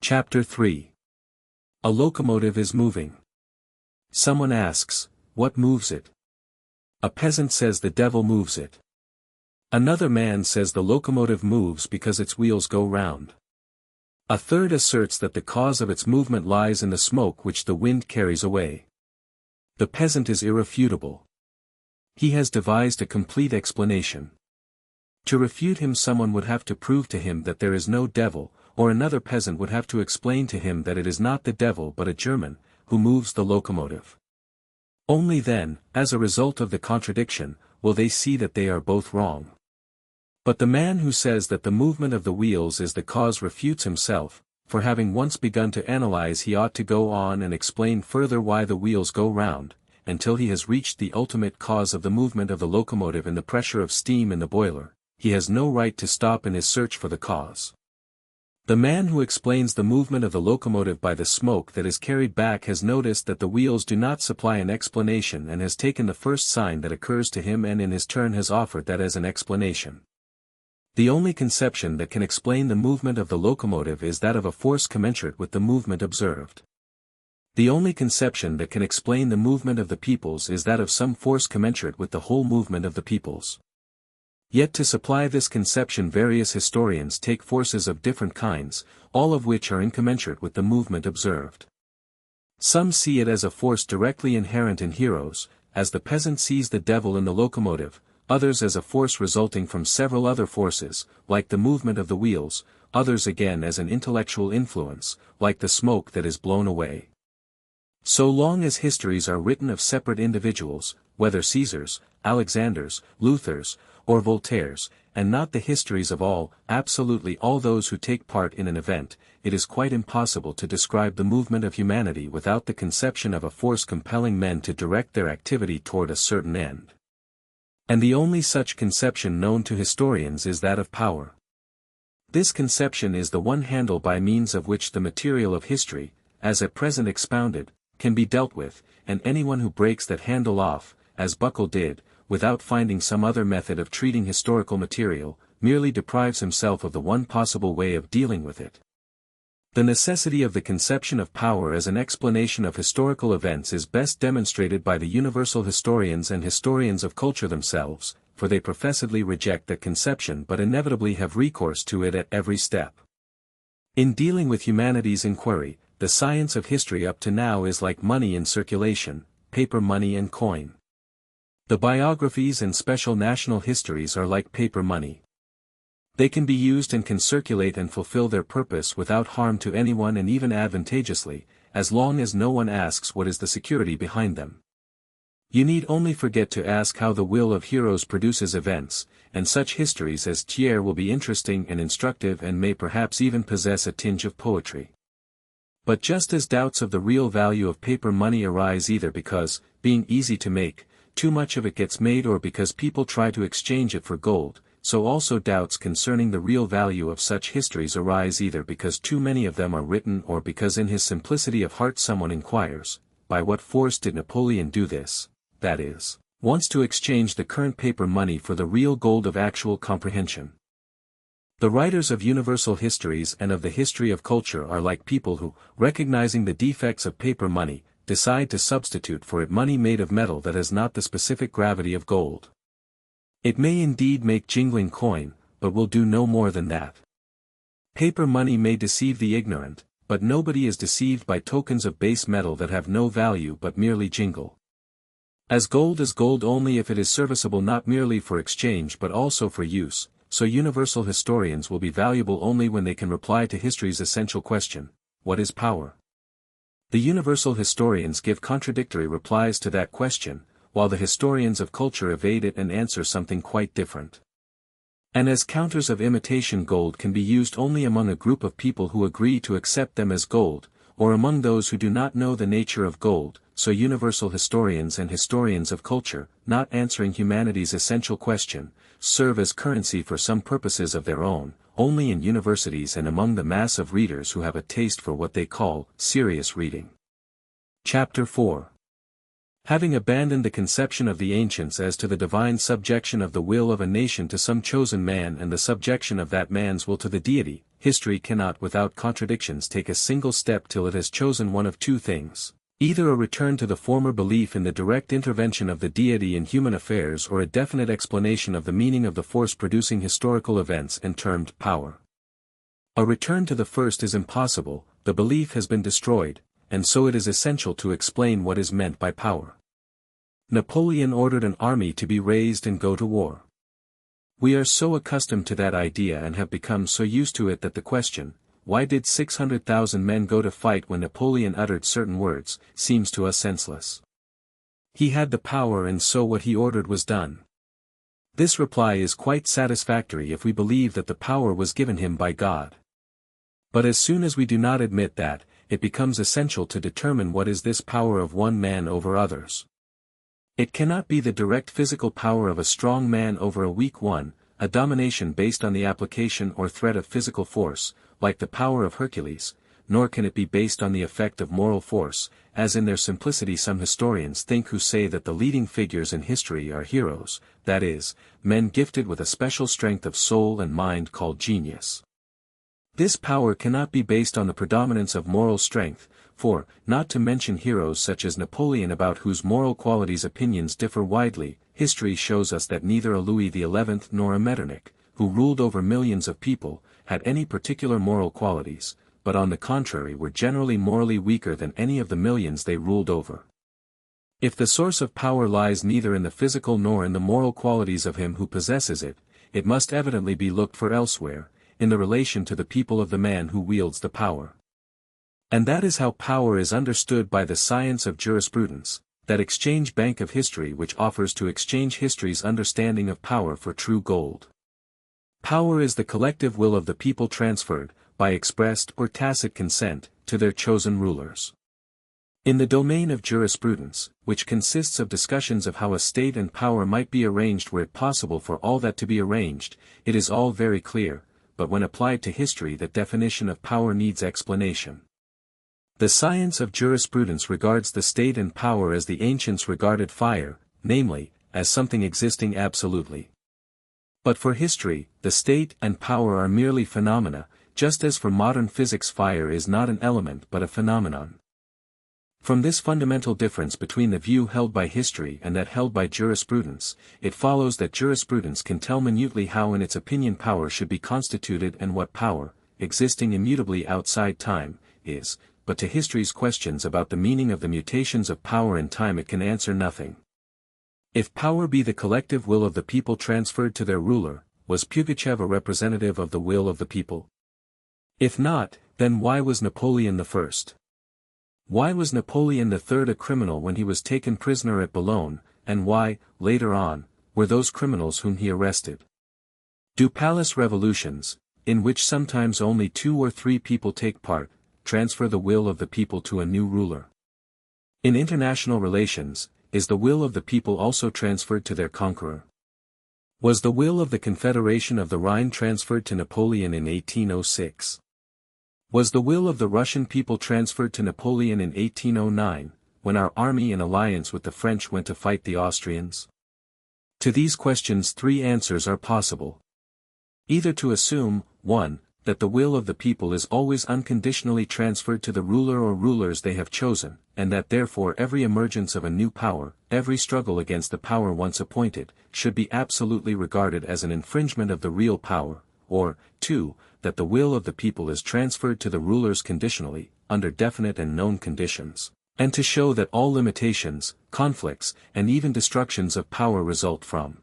Chapter 3. A locomotive is moving. Someone asks, what moves it? A peasant says the devil moves it. Another man says the locomotive moves because its wheels go round. A third asserts that the cause of its movement lies in the smoke which the wind carries away. The peasant is irrefutable. He has devised a complete explanation. To refute him, someone would have to prove to him that there is no devil, or another peasant would have to explain to him that it is not the devil but a German, who moves the locomotive. Only then, as a result of the contradiction, will they see that they are both wrong. But the man who says that the movement of the wheels is the cause refutes himself, for having once begun to analyze he ought to go on and explain further why the wheels go round, until he has reached the ultimate cause of the movement of the locomotive in the pressure of steam in the boiler. He has no right to stop in his search for the cause. The man who explains the movement of the locomotive by the smoke that is carried back has noticed that the wheels do not supply an explanation and has taken the first sign that occurs to him and in his turn has offered that as an explanation. The only conception that can explain the movement of the locomotive is that of a force commensurate with the movement observed. The only conception that can explain the movement of the peoples is that of some force commensurate with the whole movement of the peoples. Yet to supply this conception various historians take forces of different kinds, all of which are incommensurate with the movement observed. Some see it as a force directly inherent in heroes, as the peasant sees the devil in the locomotive, others as a force resulting from several other forces, like the movement of the wheels, others again as an intellectual influence, like the smoke that is blown away. So long as histories are written of separate individuals, whether Caesars, Alexanders, Luthers, or Voltaires, and not the histories of all, absolutely all those who take part in an event, it is quite impossible to describe the movement of humanity without the conception of a force compelling men to direct their activity toward a certain end. And the only such conception known to historians is that of power. This conception is the one handle by means of which the material of history, as at present expounded, can be dealt with, and anyone who breaks that handle off, as Buckle did, without finding some other method of treating historical material, merely deprives himself of the one possible way of dealing with it. The necessity of the conception of power as an explanation of historical events is best demonstrated by the universal historians and historians of culture themselves, for they professedly reject that conception but inevitably have recourse to it at every step. In dealing with humanity's inquiry, the science of history up to now is like money in circulation, paper money and coin. The biographies and special national histories are like paper money. They can be used and can circulate and fulfill their purpose without harm to anyone and even advantageously, as long as no one asks what is the security behind them. You need only forget to ask how the will of heroes produces events, and such histories as Thiers will be interesting and instructive and may perhaps even possess a tinge of poetry. But just as doubts of the real value of paper money arise either because, being easy to make, too much of it gets made or because people try to exchange it for gold, so also doubts concerning the real value of such histories arise either because too many of them are written or because in his simplicity of heart someone inquires, by what force did Napoleon do this, that is, wants to exchange the current paper money for the real gold of actual comprehension. The writers of universal histories and of the history of culture are like people who, recognizing the defects of paper money, decide to substitute for it money made of metal that has not the specific gravity of gold. It may indeed make jingling coin, but will do no more than that. Paper money may deceive the ignorant, but nobody is deceived by tokens of base metal that have no value but merely jingle. As gold is gold only if it is serviceable not merely for exchange but also for use, so universal historians will be valuable only when they can reply to history's essential question, what is power? The universal historians give contradictory replies to that question, while the historians of culture evade it and answer something quite different. And as counters of imitation gold can be used only among a group of people who agree to accept them as gold, or among those who do not know the nature of gold, so universal historians and historians of culture, not answering humanity's essential question, serve as currency for some purposes of their own, only in universities and among the mass of readers who have a taste for what they call serious reading. Chapter 4. Having abandoned the conception of the ancients as to the divine subjection of the will of a nation to some chosen man and the subjection of that man's will to the deity, history cannot without contradictions take a single step till it has chosen one of two things. Either a return to the former belief in the direct intervention of the deity in human affairs or a definite explanation of the meaning of the force producing historical events and termed power. A return to the first is impossible, the belief has been destroyed, and so it is essential to explain what is meant by power. Napoleon ordered an army to be raised and go to war. We are so accustomed to that idea and have become so used to it that the question, why did 600,000 men go to fight when Napoleon uttered certain words, seems to us senseless. He had the power and so what he ordered was done. This reply is quite satisfactory if we believe that the power was given him by God. But as soon as we do not admit that, it becomes essential to determine what is this power of one man over others. It cannot be the direct physical power of a strong man over a weak one, a domination based on the application or threat of physical force, like the power of Hercules, nor can it be based on the effect of moral force, as in their simplicity some historians think who say that the leading figures in history are heroes, that is, men gifted with a special strength of soul and mind called genius. This power cannot be based on the predominance of moral strength, for, not to mention heroes such as Napoleon about whose moral qualities opinions differ widely, history shows us that neither a Louis XI nor a Metternich, who ruled over millions of people, had any particular moral qualities, but on the contrary were generally morally weaker than any of the millions they ruled over. If the source of power lies neither in the physical nor in the moral qualities of him who possesses it, it must evidently be looked for elsewhere, in the relation to the people of the man who wields the power. And that is how power is understood by the science of jurisprudence, that exchange bank of history which offers to exchange history's understanding of power for true gold. Power is the collective will of the people transferred, by expressed or tacit consent, to their chosen rulers. In the domain of jurisprudence, which consists of discussions of how a state and power might be arranged were it possible for all that to be arranged, it is all very clear, but when applied to history that definition of power needs explanation. The science of jurisprudence regards the state and power as the ancients regarded fire, namely, as something existing absolutely. But for history, the state and power are merely phenomena, just as for modern physics fire is not an element but a phenomenon. From this fundamental difference between the view held by history and that held by jurisprudence, it follows that jurisprudence can tell minutely how in its opinion power should be constituted and what power, existing immutably outside time, is, but to history's questions about the meaning of the mutations of power in time it can answer nothing. If power be the collective will of the people transferred to their ruler, was Pugachev a representative of the will of the people? If not, then why was Napoleon I? Why was Napoleon III a criminal when he was taken prisoner at Boulogne, and why, later on, were those criminals whom he arrested? Do palace revolutions, in which sometimes only 2 or 3 people take part, transfer the will of the people to a new ruler? In international relations, is the will of the people also transferred to their conqueror? Was the will of the Confederation of the Rhine transferred to Napoleon in 1806? Was the will of the Russian people transferred to Napoleon in 1809, when our army in alliance with the French went to fight the Austrians? To these questions 3 answers are possible. Either to assume, 1, that the will of the people is always unconditionally transferred to the ruler or rulers they have chosen, and that therefore every emergence of a new power, every struggle against the power once appointed, should be absolutely regarded as an infringement of the real power, or, 2, that the will of the people is transferred to the rulers conditionally, under definite and known conditions, and to show that all limitations, conflicts, and even destructions of power result from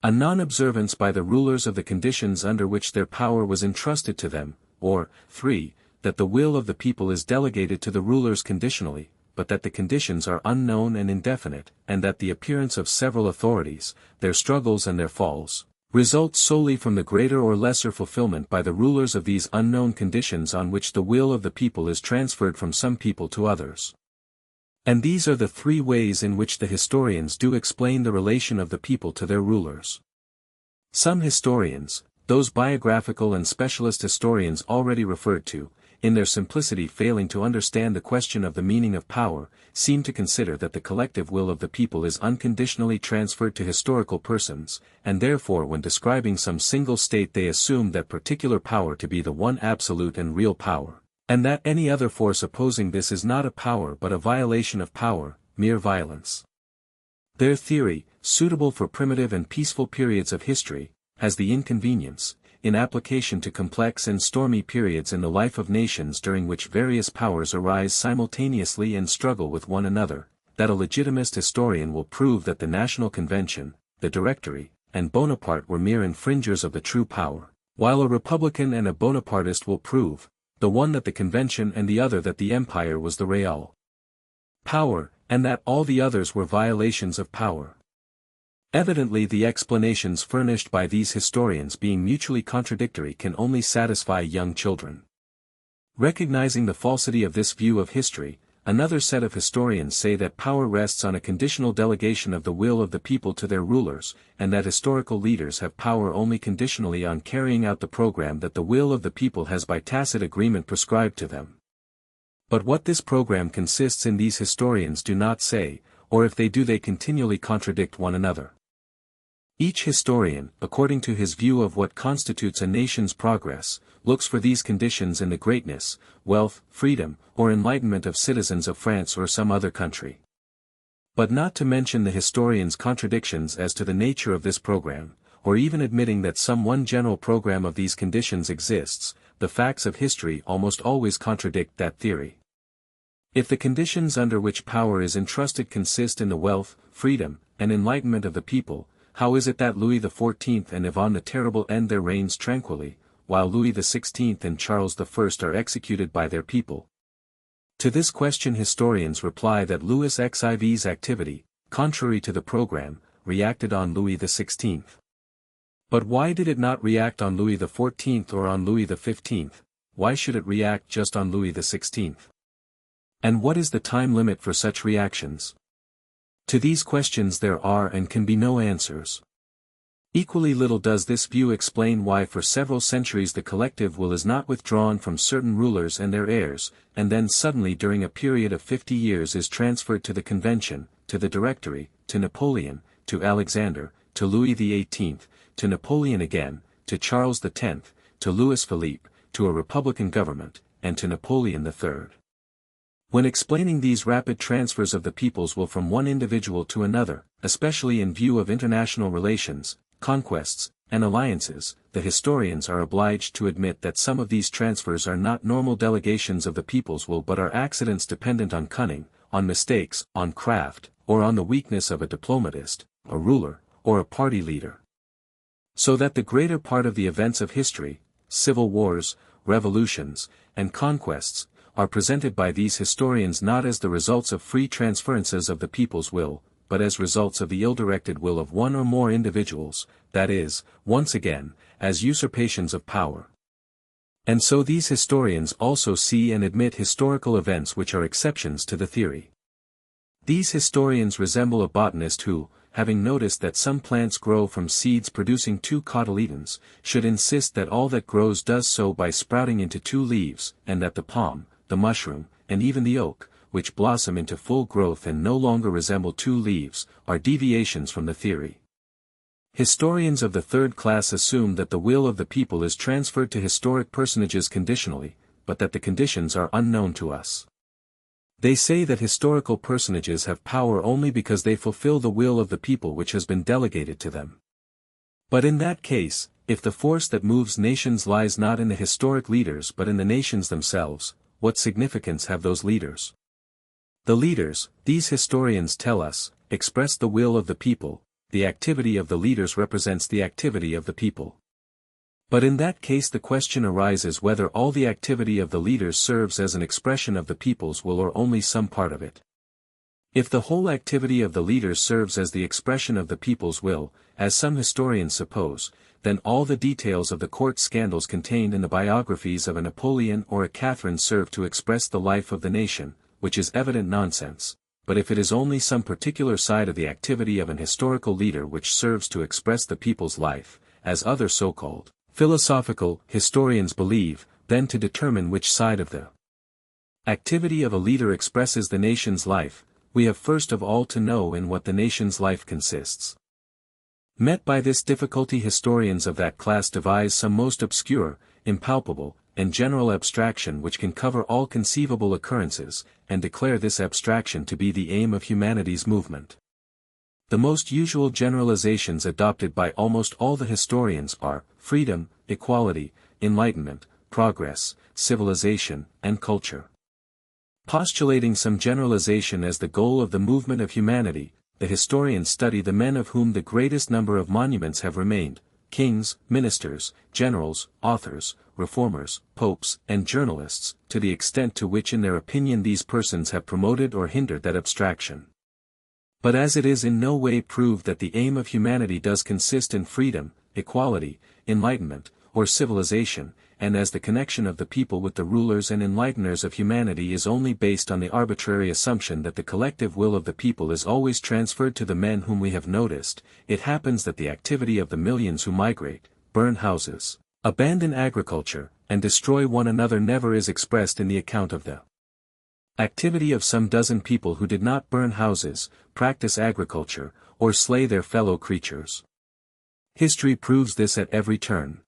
a non-observance by the rulers of the conditions under which their power was entrusted to them, or, 3, that the will of the people is delegated to the rulers conditionally, but that the conditions are unknown and indefinite, and that the appearance of several authorities, their struggles and their falls, result solely from the greater or lesser fulfillment by the rulers of these unknown conditions on which the will of the people is transferred from some people to others. And these are the 3 ways in which the historians do explain the relation of the people to their rulers. Some historians, those biographical and specialist historians already referred to, in their simplicity failing to understand the question of the meaning of power, seem to consider that the collective will of the people is unconditionally transferred to historical persons, and therefore when describing some single state they assume that particular power to be the one absolute and real power, and that any other force opposing this is not a power but a violation of power, mere violence. Their theory, suitable for primitive and peaceful periods of history, has the inconvenience, in application to complex and stormy periods in the life of nations during which various powers arise simultaneously and struggle with one another, that a legitimist historian will prove that the National Convention, the Directory, and Bonaparte were mere infringers of the true power, while a Republican and a Bonapartist will prove, the one that the Convention and the other that the Empire was the real power, and that all the others were violations of power. Evidently the explanations furnished by these historians being mutually contradictory can only satisfy young children. Recognizing the falsity of this view of history, another set of historians say that power rests on a conditional delegation of the will of the people to their rulers, and that historical leaders have power only conditionally on carrying out the program that the will of the people has by tacit agreement prescribed to them. But what this program consists in these historians do not say, or if they do they continually contradict one another. Each historian, according to his view of what constitutes a nation's progress, looks for these conditions in the greatness, wealth, freedom, or enlightenment of citizens of France or some other country. But not to mention the historian's contradictions as to the nature of this program, or even admitting that some one general program of these conditions exists, the facts of history almost always contradict that theory. If the conditions under which power is entrusted consist in the wealth, freedom, and enlightenment of the people, how is it that Louis XIV and Ivan the Terrible end their reigns tranquilly, while Louis XVI and Charles I are executed by their people? To this question historians reply that Louis XIV's activity, contrary to the program, reacted on Louis XVI. But why did it not react on Louis XIV or on Louis XV? Why should it react just on Louis XVI? And what is the time limit for such reactions? To these questions there are and can be no answers. Equally little does this view explain why for several centuries the collective will is not withdrawn from certain rulers and their heirs, and then suddenly during a period of 50 years is transferred to the Convention, to the Directory, to Napoleon, to Alexander, to Louis XVIII, to Napoleon again, to Charles X, to Louis Philippe, to a republican government, and to Napoleon III. When explaining these rapid transfers of the people's will from one individual to another, especially in view of international relations, conquests, and alliances, the historians are obliged to admit that some of these transfers are not normal delegations of the people's will but are accidents dependent on cunning, on mistakes, on craft, or on the weakness of a diplomatist, a ruler, or a party leader. So that the greater part of the events of history, civil wars, revolutions, and conquests, are presented by these historians not as the results of free transferences of the people's will, but as results of the ill-directed will of one or more individuals, that is, once again, as usurpations of power. And so these historians also see and admit historical events which are exceptions to the theory. These historians resemble a botanist who, having noticed that some plants grow from seeds producing two cotyledons, should insist that all that grows does so by sprouting into two leaves, and that the palm, the mushroom, and even the oak, which blossom into full growth and no longer resemble two leaves, are deviations from the theory. Historians of the third class assume that the will of the people is transferred to historic personages conditionally, but that the conditions are unknown to us. They say that historical personages have power only because they fulfill the will of the people which has been delegated to them. But in that case, if the force that moves nations lies not in the historic leaders but in the nations themselves, what significance have those leaders? The leaders, these historians tell us, express the will of the people, the activity of the leaders represents the activity of the people. But in that case the question arises whether all the activity of the leaders serves as an expression of the people's will or only some part of it. If the whole activity of the leaders serves as the expression of the people's will, as some historians suppose, then all the details of the court scandals contained in the biographies of a Napoleon or a Catherine serve to express the life of the nation, which is evident nonsense. But if it is only some particular side of the activity of an historical leader which serves to express the people's life, as other so-called philosophical historians believe, then to determine which side of the activity of a leader expresses the nation's life, we have first of all to know in what the nation's life consists. Met by this difficulty, historians of that class devise some most obscure, impalpable, and general abstraction which can cover all conceivable occurrences, and declare this abstraction to be the aim of humanity's movement. The most usual generalizations adopted by almost all the historians are freedom, equality, enlightenment, progress, civilization, and culture. Postulating some generalization as the goal of the movement of humanity, the historians study the men of whom the greatest number of monuments have remained: kings, ministers, generals, authors, reformers, popes, and journalists, to the extent to which in their opinion these persons have promoted or hindered that abstraction. But as it is in no way proved that the aim of humanity does consist in freedom, equality, enlightenment, or civilization, and as the connection of the people with the rulers and enlighteners of humanity is only based on the arbitrary assumption that the collective will of the people is always transferred to the men whom we have noticed, it happens that the activity of the millions who migrate, burn houses, abandon agriculture, and destroy one another never is expressed in the account of the activity of some dozen people who did not burn houses, practice agriculture, or slay their fellow creatures. History proves this at every turn.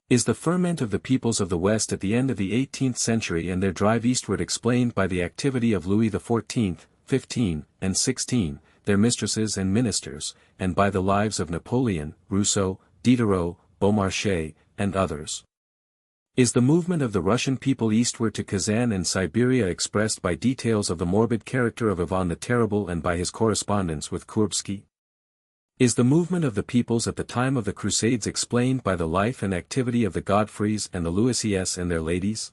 Is the ferment of the peoples of the West at the end of the 18th century and their drive eastward explained by the activity of Louis XIV, XV, and XVI, their mistresses and ministers, and by the lives of Napoleon, Rousseau, Diderot, Beaumarchais, and others? Is the movement of the Russian people eastward to Kazan and Siberia expressed by details of the morbid character of Ivan the Terrible and by his correspondence with Kurbsky? Is the movement of the peoples at the time of the Crusades explained by the life and activity of the Godfreys and the Louisias and their ladies?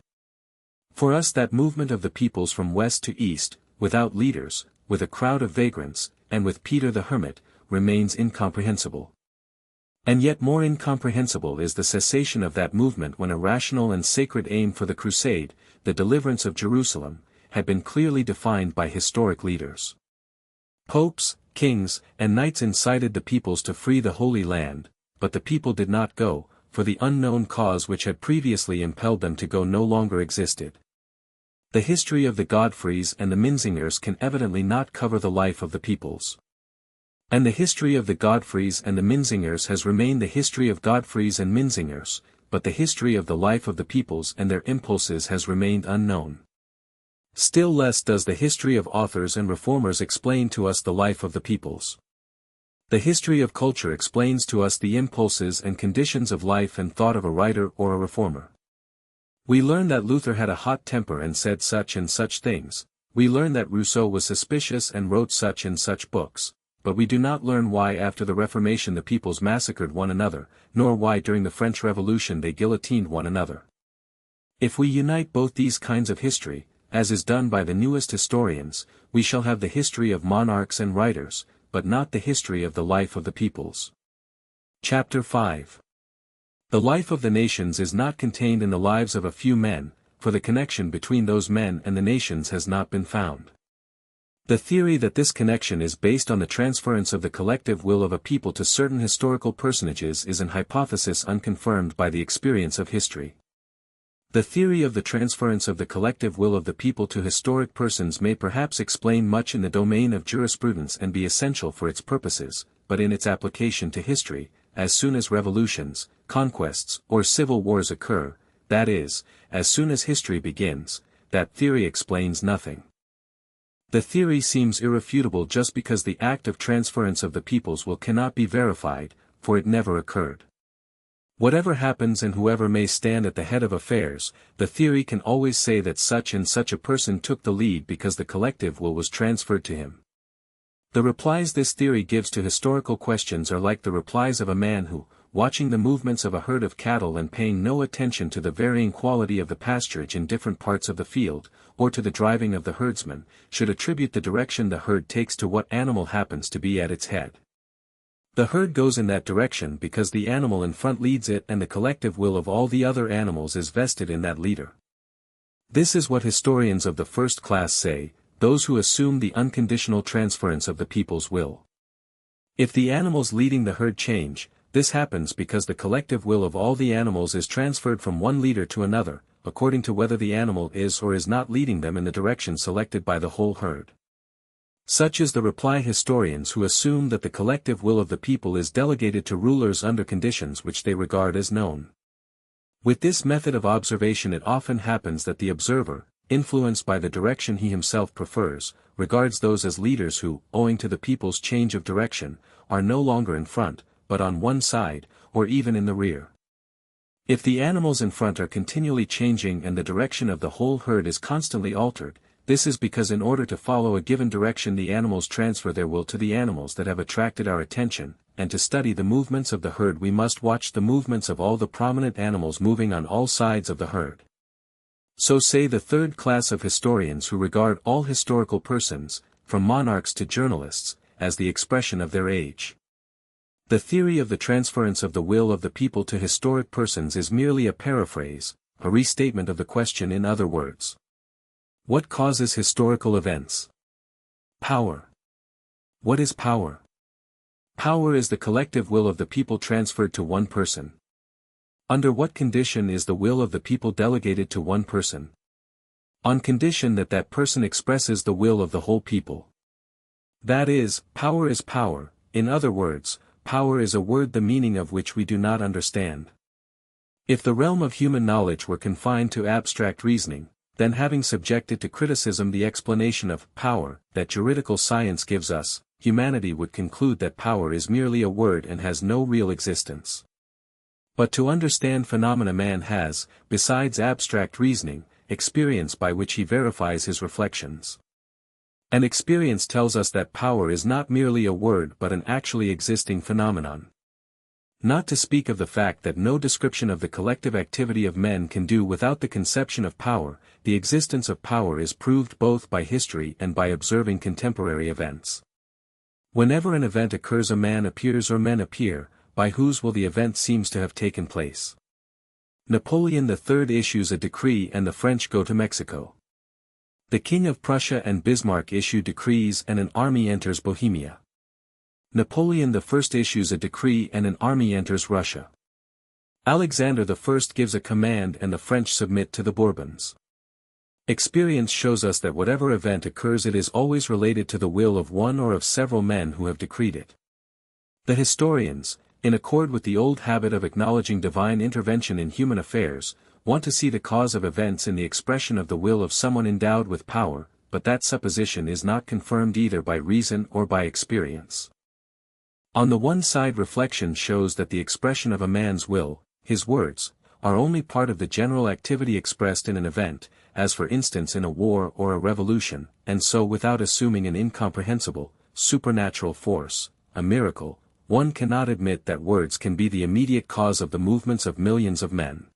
For us that movement of the peoples from west to east, without leaders, with a crowd of vagrants, and with Peter the Hermit, remains incomprehensible. And yet more incomprehensible is the cessation of that movement when a rational and sacred aim for the Crusade, the deliverance of Jerusalem, had been clearly defined by historic leaders. Popes, kings, and knights incited the peoples to free the Holy Land, but the people did not go, for the unknown cause which had previously impelled them to go no longer existed. The history of the Godfreys and the Minzingers can evidently not cover the life of the peoples. And the history of the Godfreys and the Minzingers has remained the history of Godfreys and Minzingers, but the history of the life of the peoples and their impulses has remained unknown. Still less does the history of authors and reformers explain to us the life of the peoples. The history of culture explains to us the impulses and conditions of life and thought of a writer or a reformer. We learn that Luther had a hot temper and said such and such things, we learn that Rousseau was suspicious and wrote such and such books, but we do not learn why after the Reformation the peoples massacred one another, nor why during the French Revolution they guillotined one another. If we unite both these kinds of history, as is done by the newest historians, we shall have the history of monarchs and writers, but not the history of the life of the peoples. Chapter 5. The life of the nations is not contained in the lives of a few men, for the connection between those men and the nations has not been found. The theory that this connection is based on the transference of the collective will of a people to certain historical personages is an hypothesis unconfirmed by the experience of history. The theory of the transference of the collective will of the people to historic persons may perhaps explain much in the domain of jurisprudence and be essential for its purposes, but in its application to history, as soon as revolutions, conquests, or civil wars occur, that is, as soon as history begins, that theory explains nothing. The theory seems irrefutable just because the act of transference of the people's will cannot be verified, for it never occurred. Whatever happens and whoever may stand at the head of affairs, the theory can always say that such and such a person took the lead because the collective will was transferred to him. The replies this theory gives to historical questions are like the replies of a man who, watching the movements of a herd of cattle and paying no attention to the varying quality of the pasturage in different parts of the field, or to the driving of the herdsman, should attribute the direction the herd takes to what animal happens to be at its head. The herd goes in that direction because the animal in front leads it and the collective will of all the other animals is vested in that leader. This is what historians of the first class say, those who assume the unconditional transference of the people's will. If the animals leading the herd change, this happens because the collective will of all the animals is transferred from one leader to another, according to whether the animal is or is not leading them in the direction selected by the whole herd. Such is the reply historians who assume that the collective will of the people is delegated to rulers under conditions which they regard as known. With this method of observation it often happens that the observer, influenced by the direction he himself prefers, regards those as leaders who, owing to the people's change of direction, are no longer in front, but on one side, or even in the rear. If the animals in front are continually changing and the direction of the whole herd is constantly altered, this is because in order to follow a given direction the animals transfer their will to the animals that have attracted our attention, and to study the movements of the herd we must watch the movements of all the prominent animals moving on all sides of the herd. So say the third class of historians who regard all historical persons, from monarchs to journalists, as the expression of their age. The theory of the transference of the will of the people to historic persons is merely a paraphrase, a restatement of the question in other words. What causes historical events? Power. What is power? Power is the collective will of the people transferred to one person. Under what condition is the will of the people delegated to one person? On condition that that person expresses the will of the whole people. That is, power is power, in other words, power is a word the meaning of which we do not understand. If the realm of human knowledge were confined to abstract reasoning, then having subjected to criticism the explanation of power that juridical science gives us, humanity would conclude that power is merely a word and has no real existence. But to understand phenomena man has, besides abstract reasoning, experience by which he verifies his reflections. And experience tells us that power is not merely a word but an actually existing phenomenon. Not to speak of the fact that no description of the collective activity of men can do without the conception of power, the existence of power is proved both by history and by observing contemporary events. Whenever an event occurs a man appears or men appear, by whose will the event seems to have taken place. Napoleon III issues a decree and the French go to Mexico. The King of Prussia and Bismarck issue decrees and an army enters Bohemia. Napoleon I issues a decree and an army enters Russia. Alexander I gives a command and the French submit to the Bourbons. Experience shows us that whatever event occurs it is always related to the will of one or of several men who have decreed it. The historians, in accord with the old habit of acknowledging divine intervention in human affairs, want to see the cause of events in the expression of the will of someone endowed with power, but that supposition is not confirmed either by reason or by experience. On the one side reflection shows that the expression of a man's will, his words, are only part of the general activity expressed in an event, as for instance in a war or a revolution, and so without assuming an incomprehensible, supernatural force, a miracle, one cannot admit that words can be the immediate cause of the movements of millions of men.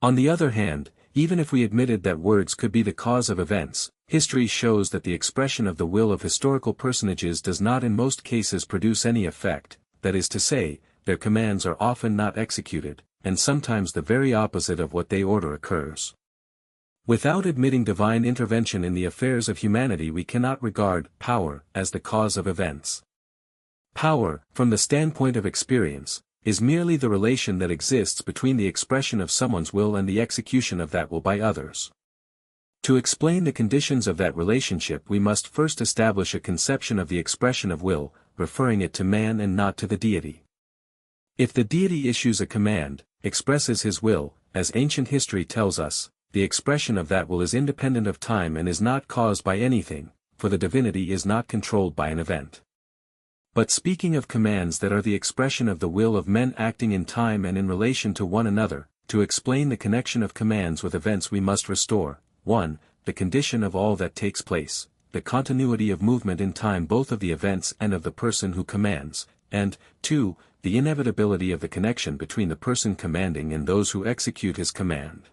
On the other hand, even if we admitted that words could be the cause of events, history shows that the expression of the will of historical personages does not in most cases produce any effect, that is to say, their commands are often not executed, and sometimes the very opposite of what they order occurs. Without admitting divine intervention in the affairs of humanity we cannot regard power as the cause of events. Power, from the standpoint of experience, is merely the relation that exists between the expression of someone's will and the execution of that will by others. To explain the conditions of that relationship we must first establish a conception of the expression of will, referring it to man and not to the deity. If the deity issues a command, expresses his will, as ancient history tells us, the expression of that will is independent of time and is not caused by anything, for the divinity is not controlled by an event. But speaking of commands that are the expression of the will of men acting in time and in relation to one another, to explain the connection of commands with events we must restore, 1. The condition of all that takes place, the continuity of movement in time both of the events and of the person who commands, and, 2. The inevitability of the connection between the person commanding and those who execute his command.